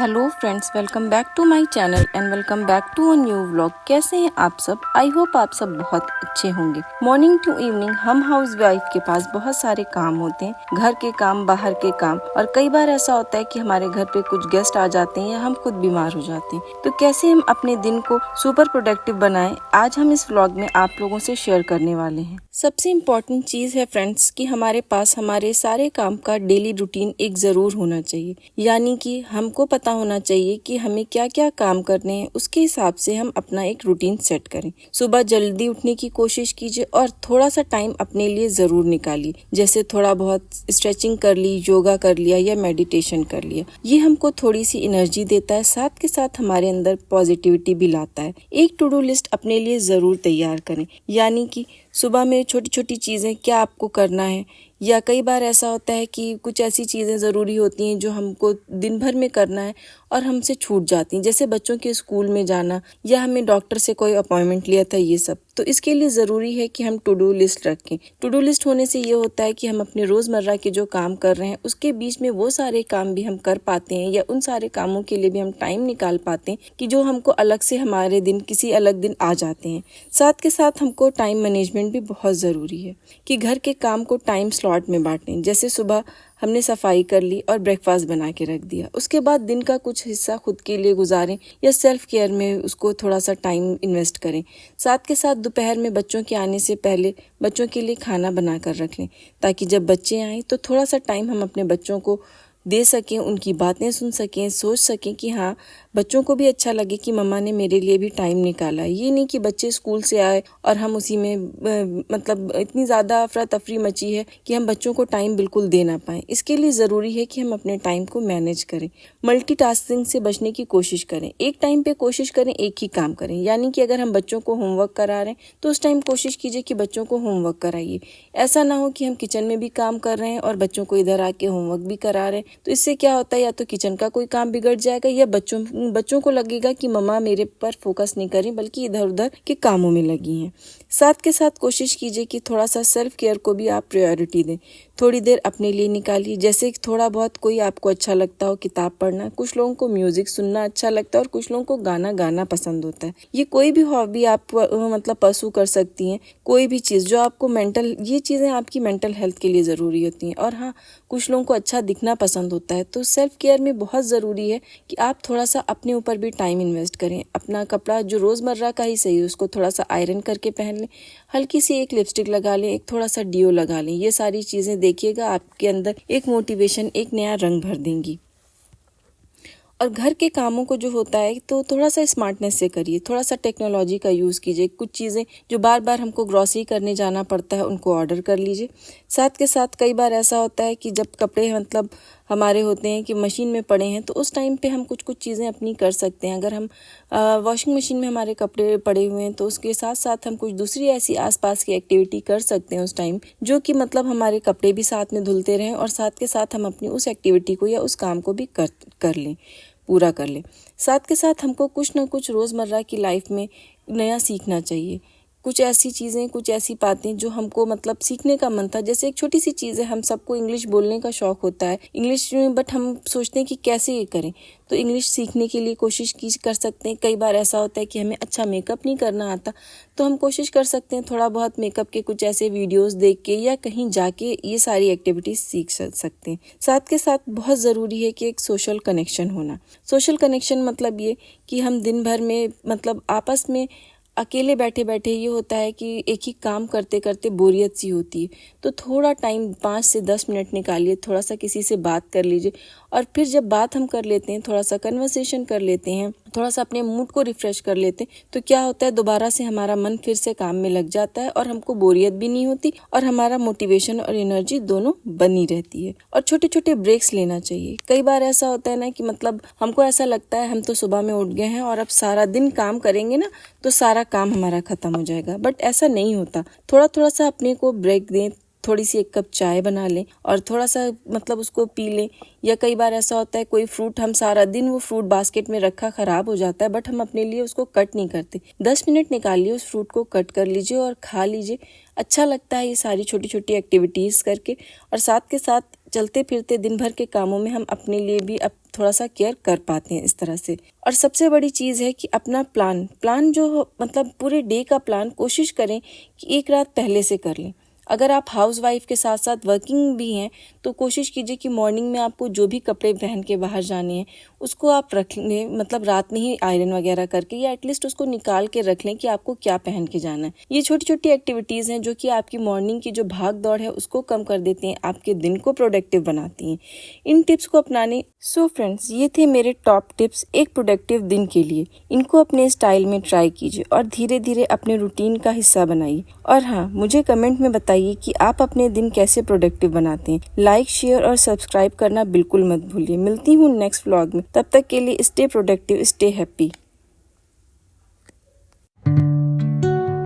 Hello friends, welcome back to my channel and welcome back to a new vlog. कैसे हैं आप सब? I hope आप सब बहुत अच्छे होंगे। मॉर्निंग टू इवनिंग हम हाउस वाइफ के पास बहुत सारे काम होते हैं, घर के काम, बाहर के काम, और कई बार ऐसा होता है कि हमारे घर पे कुछ गेस्ट आ जाते हैं या हम खुद बीमार हो जाते हैं। तो कैसे हम अपने दिन को सुपर प्रोडक्टिव बनाएं, आज हम इस व्लॉग में आप लोगों से शेयर करने वाले हैं। सबसे इम्पोर्टेंट चीज है फ्रेंड्स कि हमारे पास हमारे सारे काम का डेली रूटीन एक जरूर होना चाहिए, यानी कि हमको पता होना चाहिए कि हमें क्या क्या काम करने हैं। उसके हिसाब से हम अपना एक रूटीन सेट करें। सुबह जल्दी उठने की कोशिश कीजिए और थोड़ा सा टाइम अपने लिए जरूर निकालिए, जैसे थोड़ा बहुत स्ट्रेचिंग कर ली, योगा कर लिया या मेडिटेशन कर लिया। ये हमको थोड़ी सी एनर्जी देता है, साथ के साथ हमारे अंदर पॉजिटिविटी भी लाता है। एक टू डू लिस्ट अपने लिए जरूर तैयार करें, यानी कि सुबह में छोटी छोटी चीजें क्या आपको करना है, या कई बार ऐसा होता है कि कुछ ऐसी चीज़ें ज़रूरी होती हैं जो हमको दिन भर में करना है और हमसे छूट जाती हैं, जैसे बच्चों के स्कूल में जाना या हमें डॉक्टर से कोई अपॉइंटमेंट लिया था, ये सब। तो इसके लिए ज़रूरी है कि हम टू डू लिस्ट रखें। टू डू लिस्ट होने से ये होता है कि हम अपने रोज़मर्रा के जो काम कर रहे हैं उसके बीच में वो सारे काम भी हम कर पाते हैं, या उन सारे कामों के लिए भी हम टाइम निकाल पाते हैं कि जो हमको अलग से हमारे दिन किसी अलग दिन आ जाते हैं। साथ के साथ हमको टाइम मैनेजमेंट भी बहुत ज़रूरी है कि घर के काम को टाइम स्लॉट में बांटें। जैसे सुबह हमने सफाई कर ली और ब्रेकफास्ट बना के रख दिया, उसके बाद दिन का कुछ हिस्सा खुद के लिए गुजारें या सेल्फ केयर में उसको थोड़ा सा टाइम इन्वेस्ट करें। साथ के साथ दोपहर में बच्चों के आने से पहले बच्चों के लिए खाना बना कर रख लें, ताकि जब बच्चे आएँ तो थोड़ा सा टाइम हम अपने बच्चों को दे सकें, उनकी बातें सुन सकें, सोच सकें कि हाँ, बच्चों को भी अच्छा लगे कि मम्मा ने मेरे लिए भी टाइम निकाला। ये नहीं कि बच्चे स्कूल से आए और हम उसी में मतलब इतनी ज़्यादा अफरा तफरी मची है कि हम बच्चों को टाइम बिल्कुल दे ना पाएँ। इसके लिए ज़रूरी है कि हम अपने टाइम को मैनेज करें। मल्टीटास्किंग से बचने की कोशिश करें। एक टाइम पे कोशिश करें एक ही काम करें, यानी कि अगर हम बच्चों को होमवर्क करा रहे हैं तो उस टाइम कोशिश कीजिए कि बच्चों को होमवर्क कराइए। ऐसा ना हो कि हम किचन में भी काम कर रहे हैं और बच्चों को इधर आके होमवर्क भी करा रहे हैं। तो इससे क्या होता है, या तो किचन का कोई काम बिगड़ जाएगा या बच्चों को लगेगा कि मम्मा मेरे पर फोकस नहीं करें बल्कि इधर उधर के कामों में लगी हैं। साथ के साथ कोशिश कीजिए कि थोड़ा सा सेल्फ केयर को भी आप प्रायोरिटी दें। थोड़ी देर अपने लिए निकालिए, जैसे थोड़ा बहुत कोई आपको अच्छा लगता हो किताब पढ़ना, कुछ लोगों को म्यूजिक सुनना अच्छा लगता है और कुछ लोगों को गाना गाना पसंद होता है। ये कोई भी हॉबी आप मतलब परस्यू कर सकती हैं। कोई भी चीज़ जो आपको ये चीज़ें आपकी मेंटल हेल्थ के लिए ज़रूरी होती हैं। और हाँ, कुछ लोगों को अच्छा दिखना पसंद होता है। तो सेल्फ केयर में बहुत ज़रूरी है कि आप थोड़ा सा अपने ऊपर भी टाइम इन्वेस्ट करें। अपना कपड़ा जो रोज़मर्रा का ही सही है उसको थोड़ा सा आयरन करके पहन लें, हल्की सी एक लिपस्टिक लगा लें, एक थोड़ा सा डियो लगा लें। ये सारी चीज़ें देखिएगा आपके अंदर एक मोटिवेशन, एक नया रंग भर देंगी। और घर के कामों को जो होता है तो थोड़ा सा स्मार्टनेस से करिए, थोड़ा सा टेक्नोलॉजी का यूज़ कीजिए। कुछ चीज़ें जो बार बार हमको ग्रॉसरी करने जाना पड़ता है उनको ऑर्डर कर लीजिए। साथ के साथ कई बार ऐसा होता है कि जब कपड़े मतलब हमारे होते हैं कि मशीन में पड़े हैं, तो उस टाइम पे हम कुछ कुछ चीज़ें अपनी कर सकते हैं। अगर हम वॉशिंग मशीन में हमारे कपड़े पड़े हुए हैं तो उसके साथ साथ हम कुछ दूसरी ऐसी आसपास की एक्टिविटी कर सकते हैं उस टाइम, जो कि मतलब हमारे कपड़े भी साथ में धुलते रहें और साथ के साथ हम अपनी उस एक्टिविटी को या उस काम को भी कर लें, पूरा कर लें। साथ के साथ हमको कुछ ना कुछ रोज़मर्रा की लाइफ में नया सीखना चाहिए। कुछ ऐसी चीज़ें, कुछ ऐसी बातें जो हमको मतलब सीखने का मन था। जैसे एक छोटी सी चीज़ है, हम सबको इंग्लिश बोलने का शौक़ होता है इंग्लिश में, बट हम सोचते हैं कि कैसे ये करें। तो इंग्लिश सीखने के लिए कोशिश कर सकते हैं। कई बार ऐसा होता है कि हमें अच्छा मेकअप नहीं करना आता, तो हम कोशिश कर सकते हैं थोड़ा बहुत मेकअप के कुछ ऐसे वीडियोस देख के या कहीं जाके ये सारी एक्टिविटीज़ सीख सकते हैं। साथ के साथ बहुत ज़रूरी है कि एक सोशल कनेक्शन होना। सोशल कनेक्शन मतलब ये कि हम दिन भर में मतलब आपस में अकेले बैठे बैठे ये होता है कि एक ही काम करते करते बोरियत सी होती है। तो थोड़ा टाइम 5 से 10 मिनट निकालिए, थोड़ा सा किसी से बात कर लीजिए। और फिर जब बात हम कर लेते हैं, थोड़ा सा कन्वर्सेशन कर लेते हैं, थोड़ा सा अपने मूड को रिफ्रेश कर लेते हैं, तो क्या होता है, दोबारा से हमारा मन फिर से काम में लग जाता है और हमको बोरियत भी नहीं होती और हमारा मोटिवेशन और एनर्जी दोनों बनी रहती है। और छोटे छोटे ब्रेक्स लेना चाहिए। कई बार ऐसा होता है ना कि मतलब हमको ऐसा लगता है हम तो सुबह में उठ गए हैं और अब सारा दिन काम करेंगे ना तो सारा काम हमारा खत्म हो जाएगा, बट ऐसा नहीं होता। थोड़ा थोड़ा सा अपने को ब्रेक दें, थोड़ी सी एक कप चाय बना लें और थोड़ा सा मतलब उसको पी लें। या कई बार ऐसा होता है कोई फ्रूट हम सारा दिन वो फ्रूट बास्केट में रखा ख़राब हो जाता है, बट हम अपने लिए उसको कट नहीं करते। 10 मिनट निकालिए, उस फ्रूट को कट कर लीजिए और खा लीजिए। अच्छा लगता है ये सारी छोटी छोटी एक्टिविटीज़ करके। और साथ के साथ चलते फिरते दिन भर के कामों में हम अपने लिए भी अब थोड़ा सा केयर कर पाते हैं इस तरह से। और सबसे बड़ी चीज़ है कि अपना प्लान जो मतलब पूरे डे का प्लान कोशिश करें कि एक रात पहले से कर लें। अगर आप हाउसवाइफ के साथ साथ वर्किंग भी हैं तो कोशिश कीजिए कि मॉर्निंग में आपको जो भी कपड़े पहन के बाहर जाने हैं उसको आप रख लें, मतलब रात में ही आयरन वगैरह करके, या एटलीस्ट उसको निकाल के रख लें कि आपको क्या पहन के जाना है। ये छोटी छोटी एक्टिविटीज़ हैं जो कि आपकी मॉर्निंग की जो भाग दौड़ है उसको कम कर देती हैं, आपके दिन को प्रोडक्टिव बनाती हैं। इन टिप्स को अपनाने फ्रेंड्स, ये थे मेरे टॉप टिप्स एक प्रोडक्टिव दिन के लिए। इनको अपने स्टाइल में ट्राई कीजिए और धीरे धीरे अपने रूटीन का हिस्सा बनाइए। और हाँ, मुझे कमेंट में बताइए कि आप अपने दिन कैसे प्रोडक्टिव बनाते हैं। लाइक, शेयर और सब्सक्राइब करना बिल्कुल मत भूलिए। मिलती हूँ नेक्स्ट व्लॉग में, तब तक के लिए स्टे प्रोडक्टिव, स्टे हैप्पी।